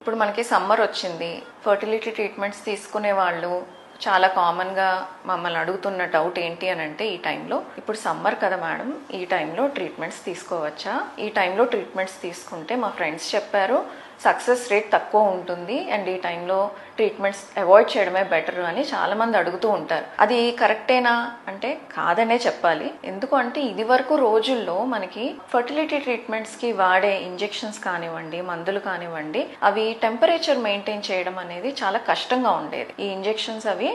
ఇప్పుడు మనకి సమ్మర్ వచ్చింది. ఫర్టిలిటీ ట్రీట్మెంట్స్ తీసుకునే వాళ్ళు చాలా కామన్గా మమ్మల్ని అడుగుతున్న డౌట్ ఏంటి అని అంటే, ఈ టైంలో ఇప్పుడు సమ్మర్ కదా మేడం, ఈ టైంలో ట్రీట్మెంట్స్ తీసుకోవచ్చా? ఈ టైంలో ట్రీట్మెంట్స్ తీసుకుంటే మా ఫ్రెండ్స్ చెప్పారు సక్సెస్ రేట్ తక్కువ ఉంటుంది అండ్ ఈ టైంలో ట్రీట్మెంట్స్ అవాయిడ్ చేయడమే బెటర్ అని చాలామంది అడుగుతూ ఉంటారు. అది కరెక్టేనా అంటే కాదనే చెప్పాలి. ఎందుకు అంటే ఇది వరకు రోజుల్లో మనకి ఫర్టిలిటీ ట్రీట్మెంట్స్కి వాడే ఇంజెక్షన్స్ కానివ్వండి, మందులు కానివ్వండి, అవి టెంపరేచర్ మెయింటైన్ చేయడం అనేది చాలా కష్టంగా ఉండేది. ఈ ఇంజెక్షన్స్ అవి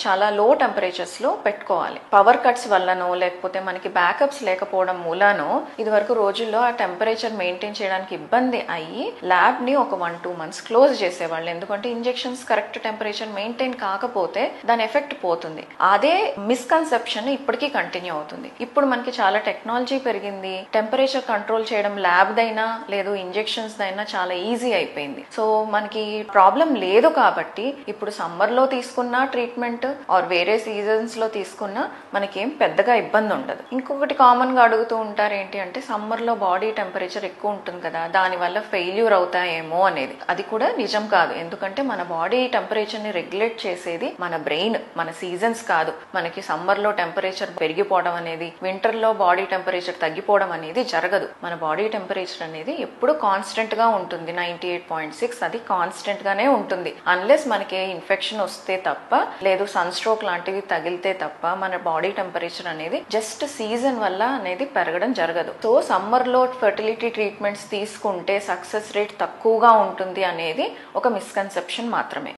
చాలా లో టెంపరేచర్స్లో పెట్టుకోవాలి. పవర్ కట్స్ వల్లనో లేకపోతే మనకి బ్యాకప్స్ లేకపోవడం మూలానో ఇది వరకు రోజుల్లో ఆ టెంపరేచర్ మెయింటైన్ చేయడానికి ఇబ్బంది అయ్యి ల్యాబ్ని ఒక 1-2 months క్లోజ్ చేసేవాళ్ళు. ఎందుకంటే ఇంజెక్షన్స్ కరెక్ట్ టెంపరేచర్ మెయింటైన్ కాకపోతే దాని ఎఫెక్ట్ పోతుంది. అదే మిస్కన్సెప్షన్ ఇప్పటికీ కంటిన్యూ అవుతుంది. ఇప్పుడు మనకి చాలా టెక్నాలజీ పెరిగింది. టెంపరేచర్ కంట్రోల్ చేయడం ల్యాబ్ దైనా లేదు ఇంజెక్షన్స్ దైనా చాలా ఈజీ అయిపోయింది. సో మనకి ప్రాబ్లం లేదు కాబట్టి ఇప్పుడు సమ్మర్ లో తీసుకున్న ట్రీట్మెంట్ ఆర్ వేరే సీజన్స్ లో తీసుకున్నా మనకేం పెద్దగా ఇబ్బంది ఉండదు. ఇంకొకటి కామన్ గా అడుగుతూ ఉంటారు ఏంటి అంటే, సమ్మర్ లో బాడీ టెంపరేచర్ ఎక్కువ ఉంటుంది కదా, దాని వల్ల ఫెయిల్యూర్ అవుతాయేమో అనేది. అది కూడా నిజం కాదు. ఎందుకంటే మన బాడీ టెంపరేచర్ ని రెగ్యులేట్ చేసేది మన బ్రెయిన్, మన సీజన్స్ కాదు. మనకి సమ్మర్ లో టెంపరేచర్ పెరిగిపోవడం అనేది, వింటర్ లో బాడీ టెంపరేచర్ తగ్గిపోవడం అనేది జరగదు. మన బాడీ టెంపరేచర్ అనేది ఎప్పుడు కాన్స్టెంట్ గా ఉంటుంది. 98.6 అది కాన్స్టెంట్ గానే ఉంటుంది. అన్లెస్ మనకి ఇన్ఫెక్షన్ వస్తే తప్ప, లేదు సన్ స్ట్రోక్ లాంటివి తగిలితే తప్ప మన బాడీ టెంపరేచర్ అనేది జస్ట్ సీజన్ వల్ల అనేది పెరగడం జరగదు. సో సమ్మర్ లో ఫర్టిలిటీ ట్రీట్మెంట్స్ తీసుకుంటే సక్సెస్ రేట్ తక్కువగా ఉంటుంది అనేది ఒక మిస్కన్సెప్షన్ మాత్రమే.